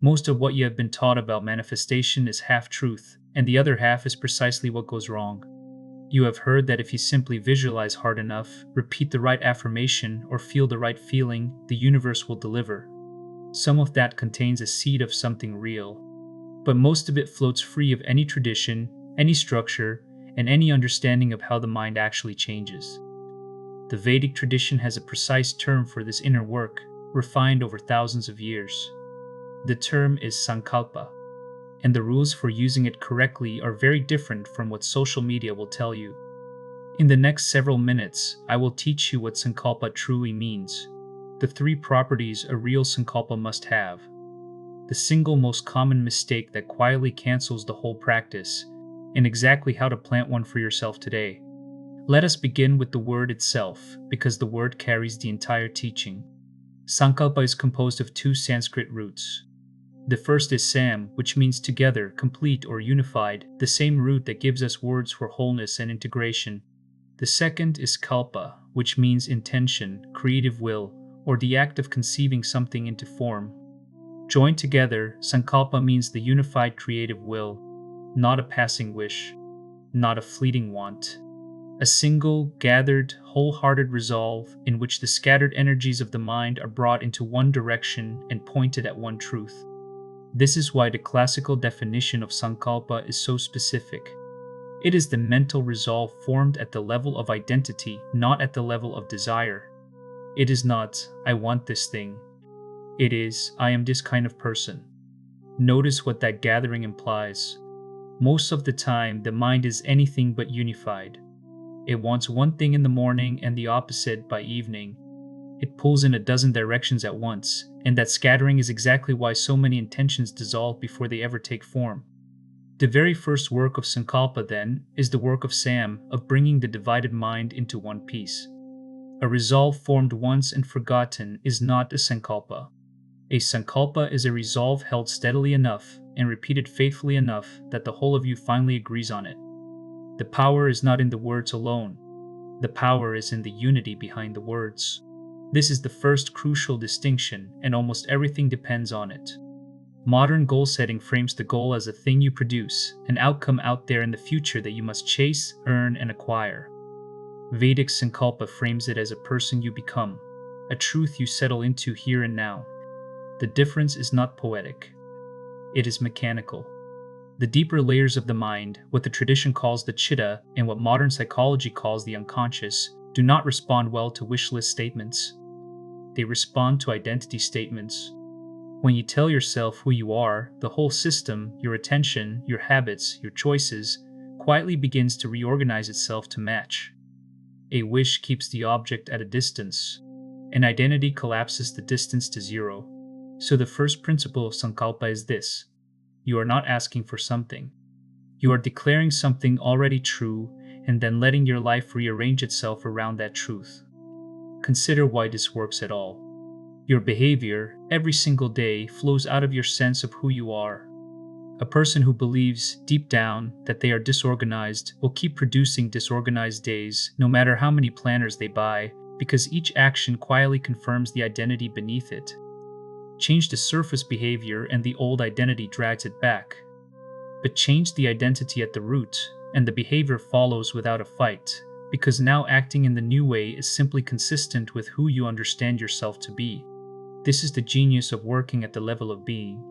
Most of what you have been taught about manifestation is half truth, and the other half is precisely what goes wrong. You have heard that if you simply visualize hard enough, repeat the right affirmation, or feel the right feeling, the universe will deliver. Some of that contains a seed of something real, but most of it floats free of any tradition, any structure, and any understanding of how the mind actually changes. The Vedic tradition has a precise term for this inner work, refined over thousands of years. The term is Sankalpa, and the rules for using it correctly are very different from what social media will tell you. In the next several minutes, I will teach you what Sankalpa truly means, the 3 properties a real Sankalpa must have, the single most common mistake that quietly cancels the whole practice, and exactly how to plant one for yourself today. Let us begin with the word itself, because the word carries the entire teaching. Sankalpa is composed of 2 Sanskrit roots. The first is Sam, which means together, complete, or unified, the same root that gives us words for wholeness and integration. The second is Kalpa, which means intention, creative will, or the act of conceiving something into form. Joined together, Sankalpa means the unified creative will, not a passing wish, not a fleeting want. A single, gathered, wholehearted resolve in which the scattered energies of the mind are brought into one direction and pointed at one truth. This is why the classical definition of Sankalpa is so specific. It is the mental resolve formed at the level of identity, not at the level of desire. It is not, I want this thing. It is, I am this kind of person. Notice what that gathering implies. Most of the time, the mind is anything but unified. It wants one thing in the morning and the opposite by evening. It pulls in a dozen directions at once, and that scattering is exactly why so many intentions dissolve before they ever take form. The very first work of Sankalpa, then, is the work of Sam, of bringing the divided mind into one piece. A resolve formed once and forgotten is not a Sankalpa. A Sankalpa is a resolve held steadily enough and repeated faithfully enough that the whole of you finally agrees on it. The power is not in the words alone. The power is in the unity behind the words. This is the first crucial distinction, and almost everything depends on it. Modern goal setting frames the goal as a thing you produce, an outcome out there in the future that you must chase, earn, and acquire. Vedic Sankalpa frames it as a person you become, a truth you settle into here and now. The difference is not poetic. It is mechanical. The deeper layers of the mind, what the tradition calls the chitta and what modern psychology calls the unconscious, do not respond well to wish list statements. They respond to identity statements. When you tell yourself who you are, the whole system, your attention, your habits, your choices, quietly begins to reorganize itself to match. A wish keeps the object at a distance. An identity collapses the distance to zero. So the first principle of Sankalpa is this: you are not asking for something. You are declaring something already true and then letting your life rearrange itself around that truth. Consider why this works at all. Your behavior, every single day, flows out of your sense of who you are. A person who believes, deep down, that they are disorganized will keep producing disorganized days, no matter how many planners they buy, because each action quietly confirms the identity beneath it. Change the surface behavior and the old identity drags it back. But change the identity at the root, and the behavior follows without a fight, because now acting in the new way is simply consistent with who you understand yourself to be. This is the genius of working at the level of being.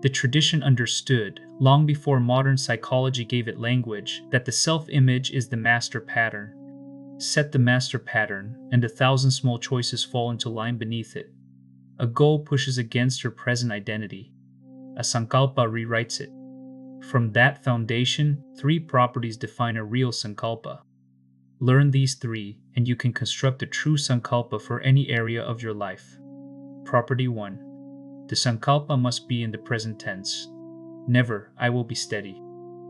The tradition understood, long before modern psychology gave it language, that the self-image is the master pattern. Set the master pattern, and 1,000 small choices fall into line beneath it. A goal pushes against your present identity. A Sankalpa rewrites it. From that foundation, 3 properties define a real Sankalpa. Learn these 3, and you can construct a true Sankalpa for any area of your life. Property 1. The Sankalpa must be in the present tense. Never, I will be steady.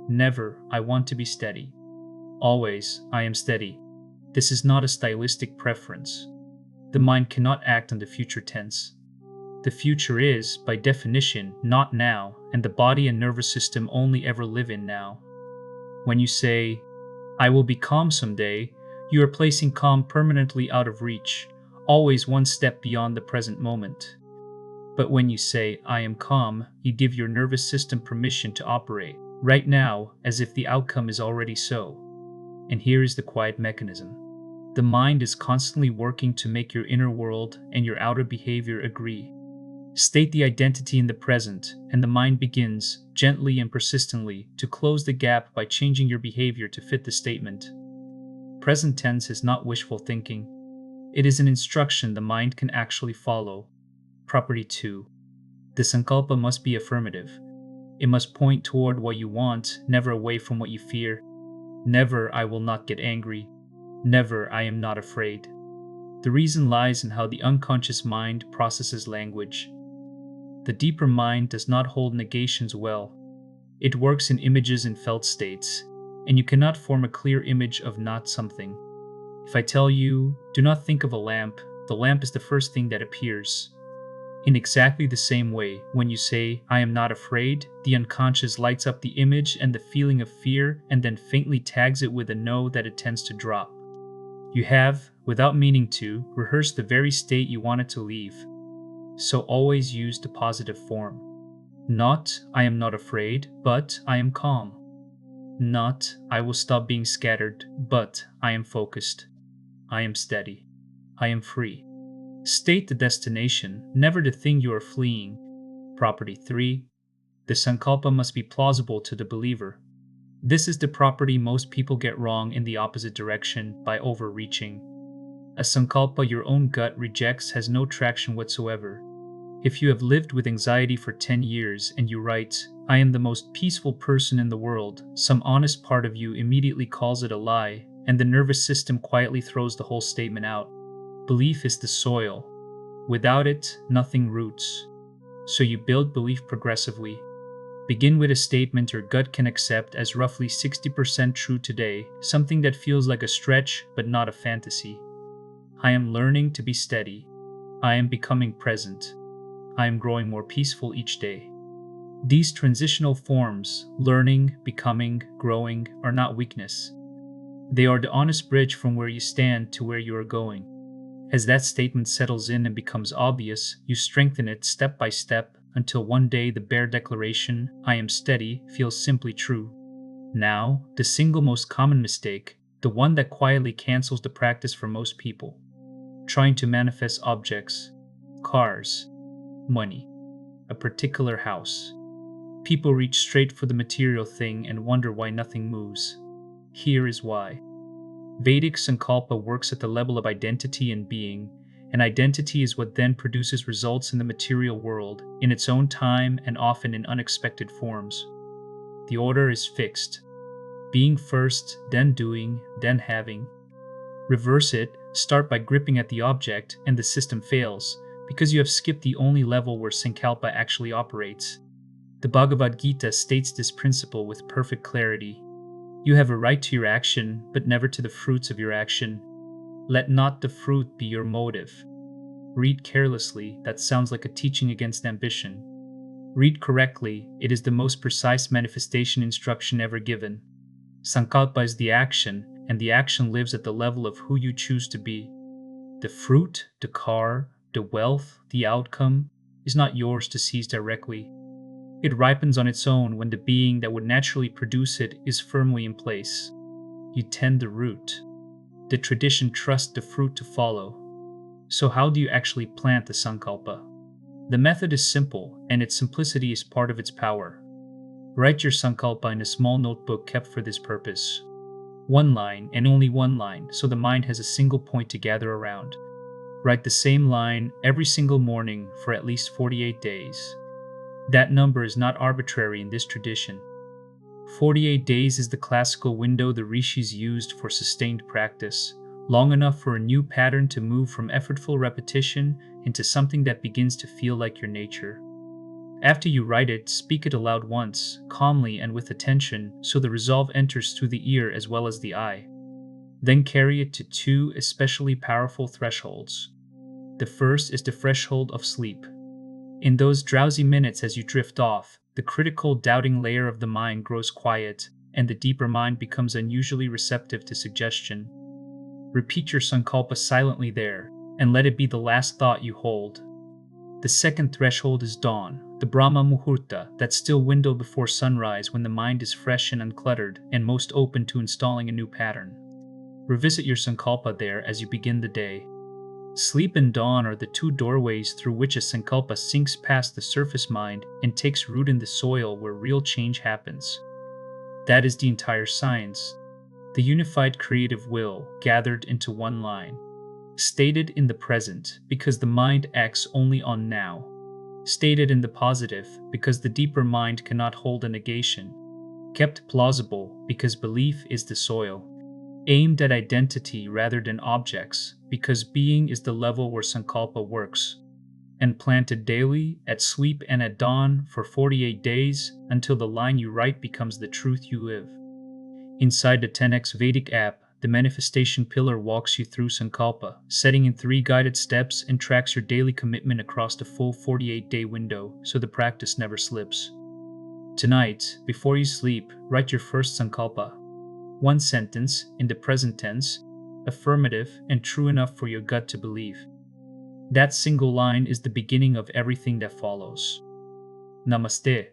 Never, I want to be steady. Always, I am steady. This is not a stylistic preference. The mind cannot act on the future tense. The future is, by definition, not now, and the body and nervous system only ever live in now. When you say, I will be calm someday, you are placing calm permanently out of reach, always one step beyond the present moment. But when you say, I am calm, you give your nervous system permission to operate, right now, as if the outcome is already so. And here is the quiet mechanism. The mind is constantly working to make your inner world and your outer behavior agree. State the identity in the present, and the mind begins, gently and persistently, to close the gap by changing your behavior to fit the statement. Present tense is not wishful thinking. It is an instruction the mind can actually follow. Property 2. The Sankalpa must be affirmative. It must point toward what you want, never away from what you fear. Never, I will not get angry. Never, I am not afraid. The reason lies in how the unconscious mind processes language. The deeper mind does not hold negations well. It works in images and felt states, and you cannot form a clear image of not something. If I tell you, do not think of a lamp, the lamp is the first thing that appears. In exactly the same way, when you say, I am not afraid, the unconscious lights up the image and the feeling of fear and then faintly tags it with a no that it tends to drop. You have, without meaning to, rehearsed the very state you wanted to leave. So always use the positive form. Not, I am not afraid, but I am calm. Not, I will stop being scattered, but I am focused. I am steady. I am free. State the destination, never the thing you are fleeing. Property 3. The Sankalpa must be plausible to the believer. This is the property most people get wrong in the opposite direction by overreaching. A Sankalpa your own gut rejects has no traction whatsoever. If you have lived with anxiety for 10 years and you write, I am the most peaceful person in the world, some honest part of you immediately calls it a lie, and the nervous system quietly throws the whole statement out. Belief is the soil. Without it, nothing roots. So you build belief progressively. Begin with a statement your gut can accept as roughly 60% true today, something that feels like a stretch but not a fantasy. I am learning to be steady. I am becoming present. I am growing more peaceful each day. These transitional forms, learning, becoming, growing, are not weakness. They are the honest bridge from where you stand to where you are going. As that statement settles in and becomes obvious, you strengthen it step by step until one day the bare declaration, I am steady, feels simply true. Now, the single most common mistake, the one that quietly cancels the practice for most people. Trying to manifest objects, cars, money, a particular house. People reach straight for the material thing and wonder why nothing moves. Here is why. Vedic Sankalpa works at the level of identity and being, and identity is what then produces results in the material world, in its own time and often in unexpected forms. The order is fixed. Being first, then doing, then having. Reverse it, start by gripping at the object, and the system fails, because you have skipped the only level where Sankalpa actually operates. The Bhagavad Gita states this principle with perfect clarity. You have a right to your action, but never to the fruits of your action. Let not the fruit be your motive. Read carelessly, that sounds like a teaching against ambition. Read correctly, it is the most precise manifestation instruction ever given. Sankalpa is the action, and the action lives at the level of who you choose to be. The fruit, the car, the wealth, the outcome, is not yours to seize directly. It ripens on its own when the being that would naturally produce it is firmly in place. You tend the root. The tradition trusts the fruit to follow. So how do you actually plant the Sankalpa? The method is simple, and its simplicity is part of its power. Write your Sankalpa in a small notebook kept for this purpose. One line, and only one line, so the mind has a single point to gather around. Write the same line every single morning for at least 48 days. That number is not arbitrary in this tradition. 48 days is the classical window the rishis used for sustained practice, long enough for a new pattern to move from effortful repetition into something that begins to feel like your nature. After you write it, speak it aloud once, calmly and with attention, so the resolve enters through the ear as well as the eye. Then carry it to two especially powerful thresholds. The first is the threshold of sleep. In those drowsy minutes as you drift off, the critical, doubting layer of the mind grows quiet, and the deeper mind becomes unusually receptive to suggestion. Repeat your Sankalpa silently there, and let it be the last thought you hold. The second threshold is dawn, the Brahma Muhurta, that still window before sunrise when the mind is fresh and uncluttered and most open to installing a new pattern. Revisit your Sankalpa there as you begin the day. Sleep and dawn are the two doorways through which a Sankalpa sinks past the surface mind and takes root in the soil where real change happens. That is the entire science, the unified creative will gathered into one line. Stated in the present, because the mind acts only on now. Stated in the positive, because the deeper mind cannot hold a negation. Kept plausible, because belief is the soil. Aimed at identity rather than objects, because being is the level where Sankalpa works. And planted daily, at sleep and at dawn, for 48 days, until the line you write becomes the truth you live. Inside the 10x Vedic app, the manifestation pillar walks you through Sankalpa, setting in 3 guided steps and tracks your daily commitment across the full 48-day window so the practice never slips. Tonight, before you sleep, write your first Sankalpa. One sentence, in the present tense, affirmative and true enough for your gut to believe. That single line is the beginning of everything that follows. Namaste.